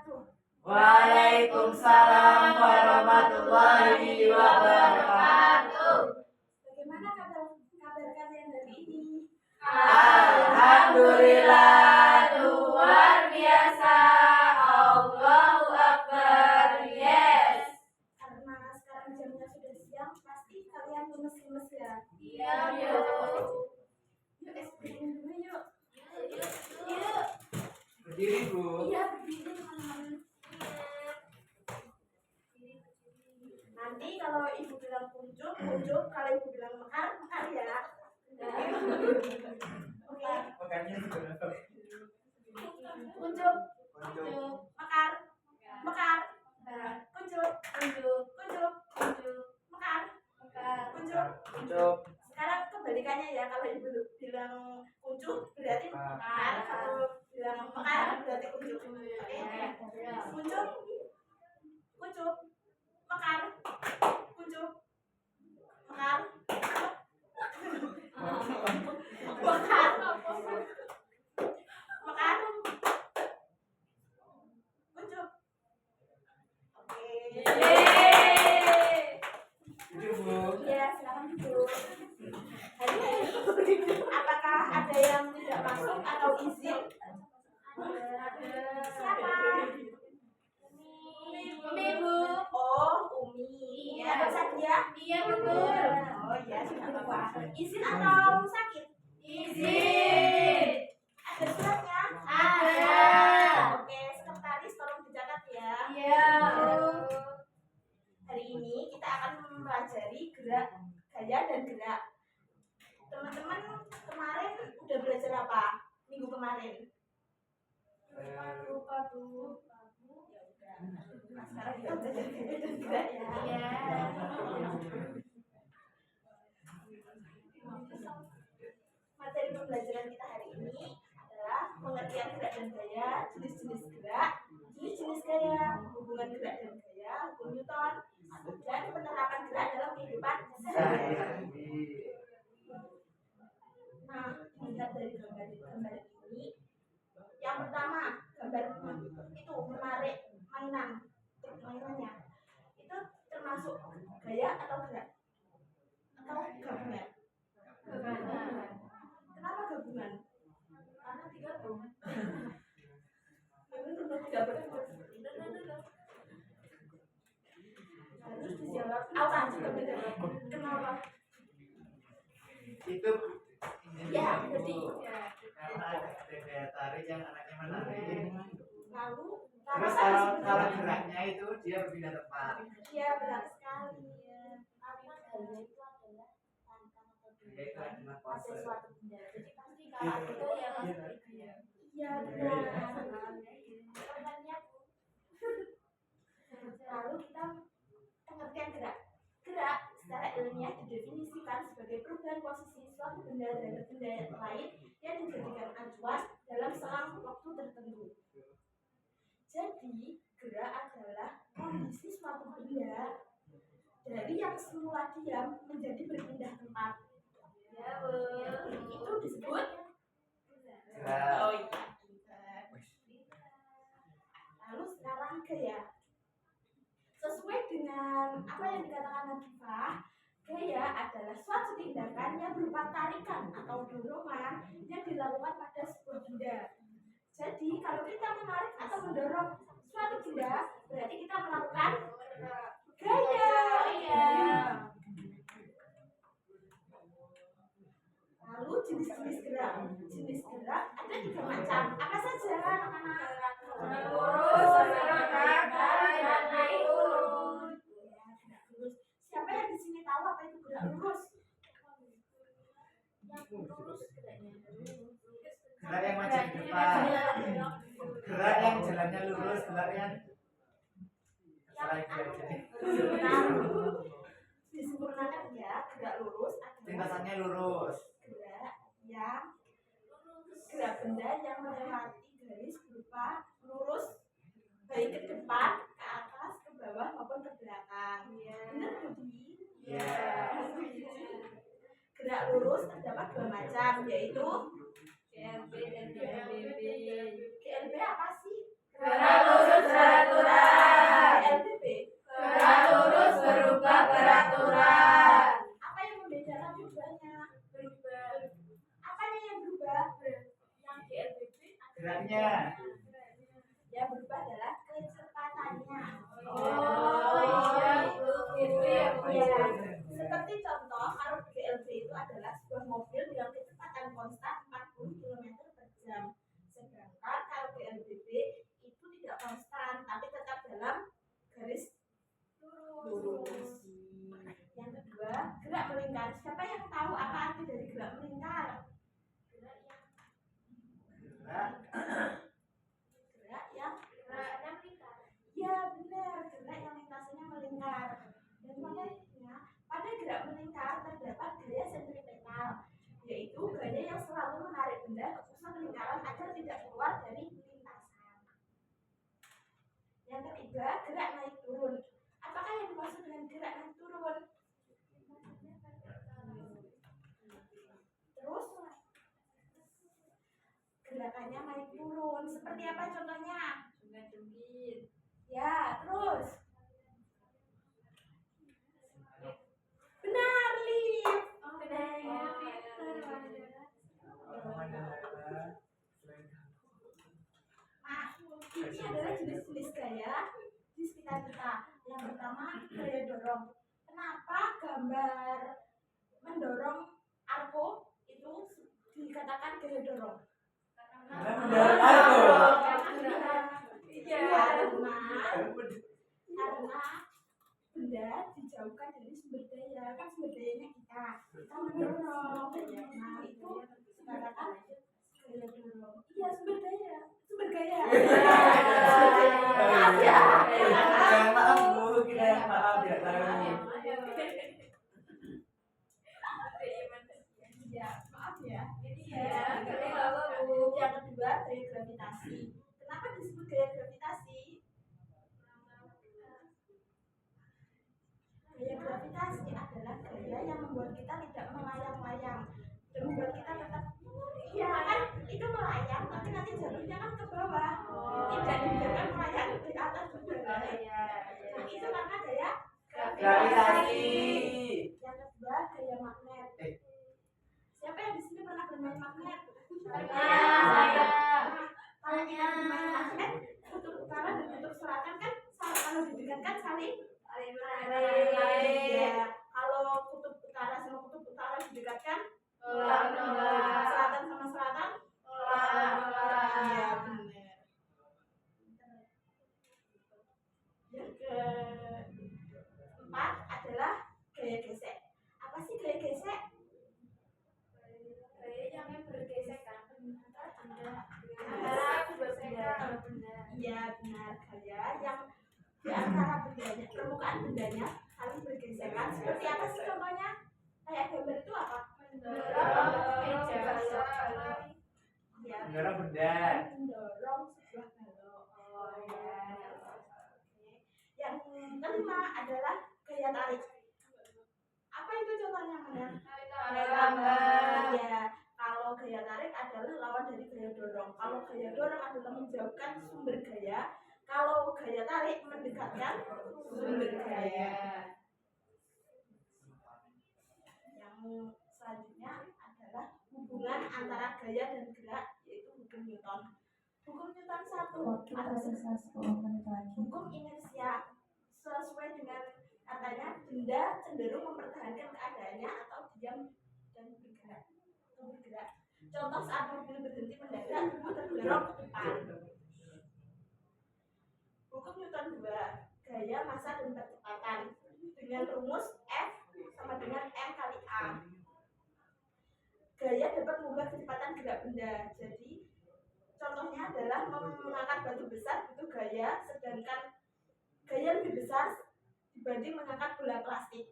wabarakatuh. Waalaikumsalam warahmatullahi wabarakatuh. Bagaimana kabar kalian hari ini? Alhamdulillah, luar biasa. Allahu Akbar. Yes. Karena sekarang jamnya sudah siang, pasti kalian lemes-lemes ya? Iya, yuk. Yuk, SPM dulu yuk. Yuk. Berdiri, Bu. Iya, berdiri teman-teman. Nanti kalau ibu bilang kuncup, kuncup. Kalau ibu bilang mekar, mekar ya. Oke. Makanya sebenarnya. Kuncup, Kuncup. mekar, mekar. Kuncup, kuncup, kuncup, kuncup, mekar, mekar, kuncup. Kuncup. Sekarang kebalikannya ya, kalau ibu bilang kuncup berarti mekar, kalau bilang mekar berarti kuncup. Oke. Kuncup, kuncup, mekar, kuncup, mekar, mekar, mekar, kuncup. Oke. Duduk, Bu. Iya, silakan duduk. Hari ini apakah ada yang tidak masuk atau izin? Siapa? Umi, Bu. Oh, Umi. Iya. Apa saja? Iya, betul. Oh ya, sudah apa? Izin atau sakit? Izin. Ada suratnya? Ada. Oke, sekretaris tolong dicatat ya. Iya. Hari ini kita akan mempelajari gerak, gaya dan gerak. Teman-teman kemarin udah belajar apa? Minggu kemarin? Lupa tuh. Nah, sekarang kita belajar gaya dan gerak ya. Iya. Materi pembelajaran kita hari ini adalah pengertian gerak dan gaya, jenis-jenis gerak, jenis-jenis gaya, hubungan gerak dan gaya, hukum Newton, dan penerapan gerak dalam kehidupan sehari-hari. Nah, lihat dari gambar ini, yang pertama gambar itu menarik mainannya itu termasuk gaya atau gerak atau gabungan? Kenapa gabungan? Karena digabung. Harus dijawab. Awan juga benar. Kenapa? Itu Ya, jadi karena ada daya tarik yang anaknya menarik. lalu Terus kalau geraknya itu dia berpindah tempat. Iya, benar sekali. Karena gaya itu adalah Dia itu adalah pada pose. suatu benda. Jadi pasti kalau itu ya pasti gaya. Iya, benar. Pertanyaannya, lalu kita pengertian gerak. Gerak secara ilmiah didefinisikan sebagai perubahan posisi suatu benda dari benda yang lain yang dijadikan acuan dalam selang waktu tertentu. Jadi, gerak adalah kondisi suatu benda dari yang semula diam menjadi berpindah tempat. Ya, itu disebut Gerak. oh iya. Lalu sekarang gaya. Sesuai dengan apa yang dikatakan Nadifah, gaya adalah suatu tindakan yang berupa tarikan atau dorongan yang dilakukan pada sebuah benda. Jadi kalau kita menarik atau mendorong suatu benda, berarti kita melakukan gaya. Lalu jenis-jenis gerak. Jenis gerak ada 3 macam. Apa saja, anak-anak? Lurus, bergerak, dan naik turun. Ya, gerak lurus. Siapa yang di sini tahu apa itu gerak lurus? Yang lurus geraknya. Gerak yang maju ke depan. Gerak yang jalannya lurus, gerak yang salah gerak jadi. Disempurnakan ya, gerak lurus adalah Lintasannya lurus. gerak yang gerak benda yang melewati garis berupa lurus baik ke depan, ke atas, ke bawah maupun ke belakang. Benar, Budi? Iya. Gerak lurus terdapat 2 macam, yaitu GLB dan GLBB. GLB apa sih? Gerak lurus Geraknya. Yang berubah adalah kecepatannya. Oh iya, itu ya Bu. Ya, seperti contoh, kalau GLB itu adalah sebuah mobil dengan kecepatan konstan 40 km per jam. Sedangkan kalau GLBB itu tidak konstan, tapi tetap dalam garis lurus. Yang kedua, gerak melingkar. Siapa yang tahu apa arti dari gerak melingkar? Gerak. Gerak yang melingkar. Ya benar, gerak yang lintasannya melingkar. Dan pada gerak melingkar terdapat gaya sentripetal, yaitu gaya yang selalu menarik benda ke pusat lingkaran agar tidak keluar dari lintasan. Yang ketiga, gerak naik turun. Apakah yang dimaksud dengan gerak naik turun? Terus gerakannya naik turun. Seperti apa contohnya? Jungkit. Ya, terus. Benar, lift. Nah, ini adalah jenis-jenis gaya di sekitar kita. Yang pertama, gaya dorong. Kenapa gambar mendorong arko itu dikatakan gaya dorong? Mendorong arko. Karena benda dijauhkan dari sumber daya, kan sumber dayanya kita mendorong. Nah, itu dikatakan gaya dorong. Iya, sumber gaya. Maaf ya. Maaf Bu, kita yang maaf ya tahu. Ya, maaf ya. Iya, Yang kedua, gaya gravitasi. Kenapa disebut gaya gravitasi? Gaya gravitasi adalah gaya yang membuat kita tidak melayang-layang dan membuat kita tetap, ya kan itu melayang tapi nanti jatuhnya kan ke bawah, tidak dibiarkan melayang di atas udara. Nah, itu karena gaya Gravitasi. Yang kedua, gaya magnet. Siapa yang di sini pernah bermain magnet? Saya. Kalau kita bermain magnet, kutub utara dan kutub selatan kan kalau didekatkan saling ya. Kalau kutub utara sama kutub utara didekatkan, selatan sama selatan, ya benar. Yang keempat adalah gaya gesek. Apa sih gaya gesek? Gaya yang bergesekan Antara kedua benda. Iya benar, gaya yang di antara bendanya, permukaan bendanya saling bergesekan. Seperti apa sih contohnya? Kayak gambar itu apa? Ya, Mendorong benda. mendorong sebuah balok. Oh ya. Yang kelima adalah gaya tarik. Apa itu contohnya, Manda? Tarik tambang. Ya, kalau gaya tarik adalah lawan dari gaya dorong. Kalau gaya dorong adalah menjauhkan sumber gaya. Kalau gaya tarik mendekatkan sumber gaya. Yang selanjutnya adalah hubungan antara gaya dan gerak, yaitu hukum Newton. Hukum Newton 1 adalah hukum inersia. Sesuai dengan katanya, benda cenderung mempertahankan keadaannya atau diam dan bergerak. Contoh saat mobil berhenti mendadak, tubuh terdorong ke depan. Hukum Newton 2, gaya, massa, dan percepatan dengan rumus F sama dengan M kali A. Gaya dapat mengubah kecepatan gerak benda. Jadi contohnya adalah mengangkat batu besar butuh gaya, sedangkan gaya lebih besar dibanding mengangkat bola plastik.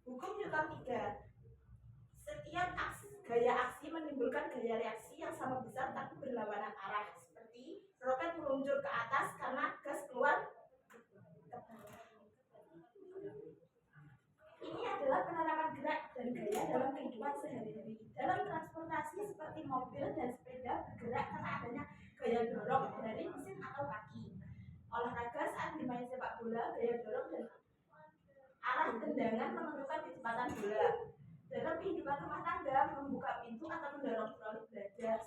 Hukum Newton 3, setiap gaya aksi menimbulkan gaya reaksi yang sama besar tapi berlawanan arah. Seperti roket meluncur ke atas karena gas keluar ke bawah. Ini adalah penerapan gerak dan gaya dalam kehidupan sehari-hari. Dalam transportasi seperti mobil dan sepeda bergerak karena adanya gaya dorong dari mesin atau kaki. Olahraga saat bermain sepak bola, gaya dorong dan arah tendangan menentukan kecepatan bola. Dalam kehidupan rumah tangga, membuka pintu atau mendorong trolley belajar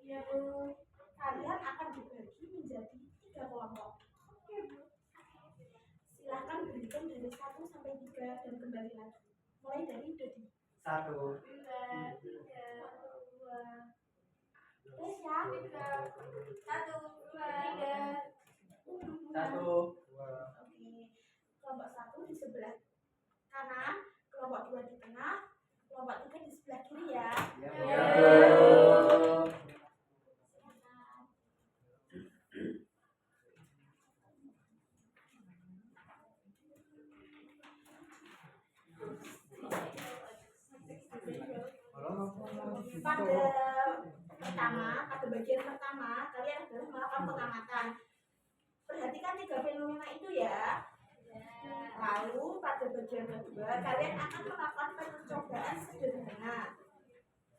Iya, Bu. Kalian akan dibagi menjadi 3 kelompok. Oke, Bu. Silahkan berhitung dari 1 sampai 3 dan kembali lagi. Mulai dari Dodi. 1. 2, 3, 2, Lesya. 3, 1, 2, 3. 1. Oke. Kelompok 1 di sebelah kanan, kelompok 2 di tengah, kelompok 3 di sebelah kiri ya. Ya, Ya, Bu. Silakan. Pada bagian pertama, kalian adalah melakukan pengamatan. Perhatikan 3 fenomena itu ya. Lalu pada bagian kedua, kalian akan melakukan percobaan sederhana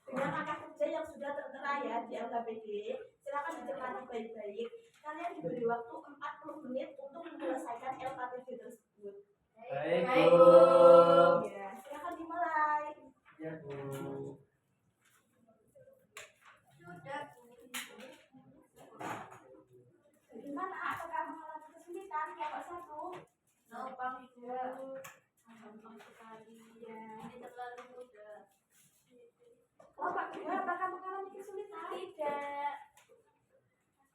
dengan angka kerja yang sudah tertera ya di LKPD. Silakan dicermati baik-baik. Kalian diberi waktu 40 menit untuk menyelesaikan LKPD tersebut. Baik, Baik, Bu. Bu. Ya, silakan dimulai. Ya, Bu. Sudah. Bagaimana? Apakah mengalami kesulitan? Kelompok 1. Gampang juga. Gampang sekali ya. Ini terlalu mudah. Kelompok 2 apakah mengalami kesulitan? Tidak.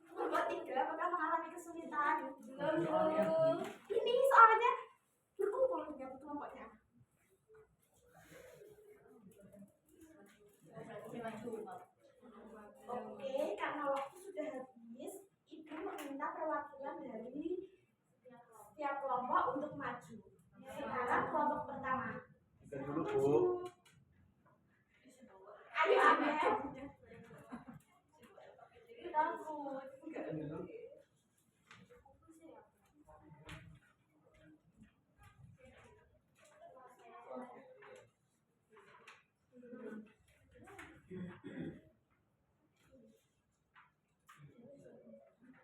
Kelompok 3 apakah mengalami kesulitan? Belum, Bu. Ini soalnya berkumpul dengan kelompoknya. Cuma cuma. Oke, karena waktu sudah habis, Ibu meminta perwakilan dari setiap kelompok untuk maju. Sekarang kelompok pertama. Bisa dulu, Bu. Ayo, Amen. Takut. Enggak dulu.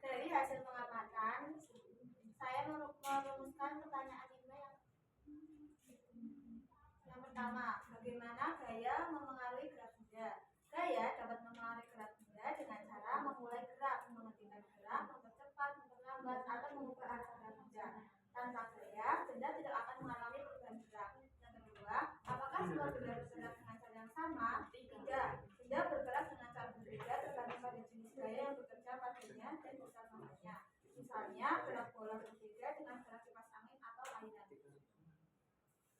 Dari hasil pengamatan, saya merumuskan pertanyaan 5 yang pertama, bagaimana gaya memengaruhi gerak benda? Gaya dapat memengaruhi gerak benda dengan cara memulai gerak, menghentikan gerak, mempercepat, memperlambat, atau mengubah arah gerak benda. Tanpa gaya, benda tidak akan mengalami perubahan gerak. Yang kedua, apakah semua benda bergerak dengan cara yang sama? Tidak. Benda bergerak dengan cara berbeda tergantung pada jenis gaya yang bekerja padanya dan besar mamanya. Misalnya, gerak bola berbeda dengan gerak kipas angin atau airan.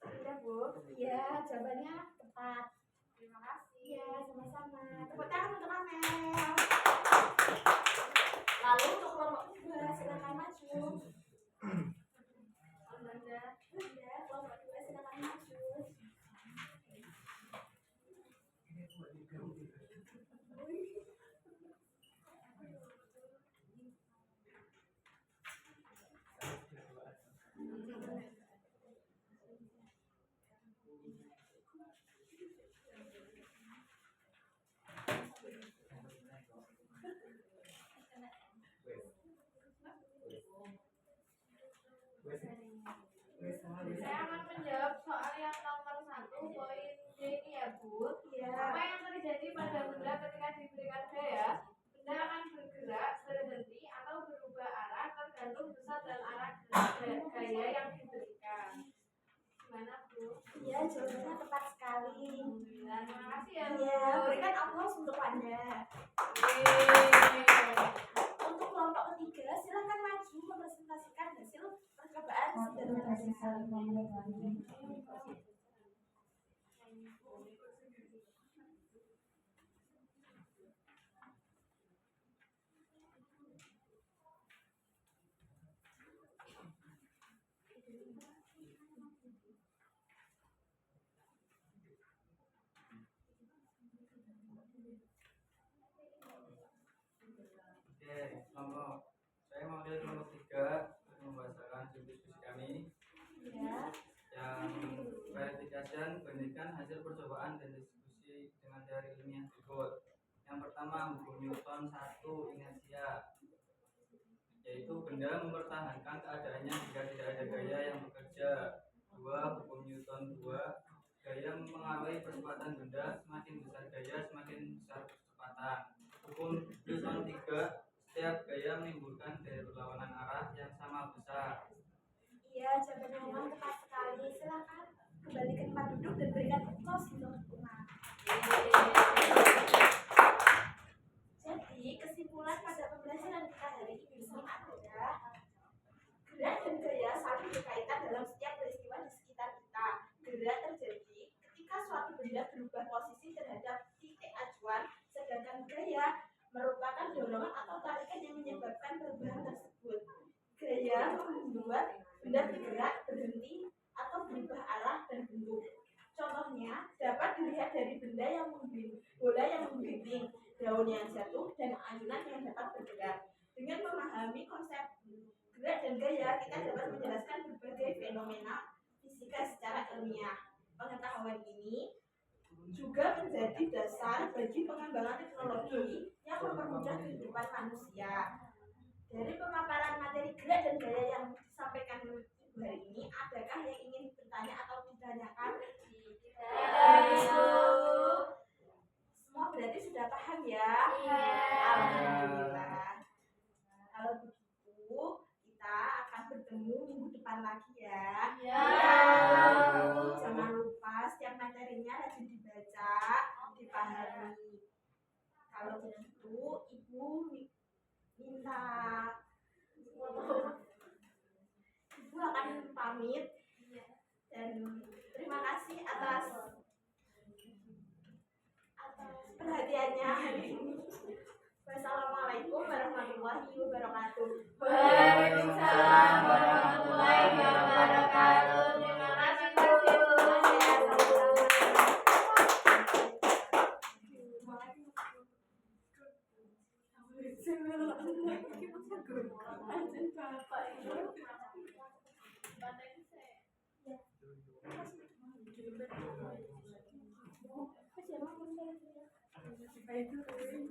Sudah, Bu. Ya, jawabannya tepat. Terima kasih. Iya, sama-sama. Tepuk tangan untuk Amel. Lalu untuk kelompok kedua, silakan maju. Bunda. Ya, kelompok kedua silakan maju. Saya akan menjawab soal yang nomor 1 poin D ini ya, Bu. Iya. Apa yang terjadi pada benda ketika diberikan gaya? Benda akan bergerak, berhenti, atau berubah arah tergantung besar dan arah gaya yang diberikan. Gimana, Bu? Iya, jawabannya tepat sekali. Alhamdulillah, terima kasih ya, Bu. Iya, berikan aplaus untuk Anda. Yeay. Untuk kelompok ketiga, silakan maju mempresentasikan hasil percobaan sederhana. Oke, kelompok. Saya mewakili kelompok 3 untuk membahasakan diskusi kami Ya. yang verifikasi bandingkan hasil percobaan dan diskusi dengan teori ilmiah berikut. Yang pertama, hukum Newton 1 inersia, yaitu benda mempertahankan keadaannya jika tidak ada gaya yang bekerja. 2. Hukum Newton 2, gaya mempengaruhi percepatan benda, semakin besar gaya semakin besar percepatan. Hukum bola yang membimbing, daun yang jatuh, dan ayunan yang dapat bergerak. Dengan memahami konsep gerak dan gaya, kita dapat menjelaskan berbagai fenomena fisika secara ilmiah. Pengetahuan ini juga menjadi dasar bagi pengembangan teknologi yang mempermudah kehidupan manusia. Dari pemaparan materi gerak dan gaya yang disampaikan Ibu hari ini, adakah yang ingin bertanya atau ditanyakan? Semua berarti sudah paham ya? Alhamdulillah. Kalau begitu, kita akan bertemu minggu depan lagi ya. Jangan lupa setiap materinya rajin dibaca, dipahami. Kalau begitu, Ibu minta Ibu akan pamit dan terima kasih atas perhatiannya hari ini. Wassalamualaikum warahmatullahi wabarakatuh. Waalaikumsalam warahmatullahi wabarakatuh. Terima kasih Bu.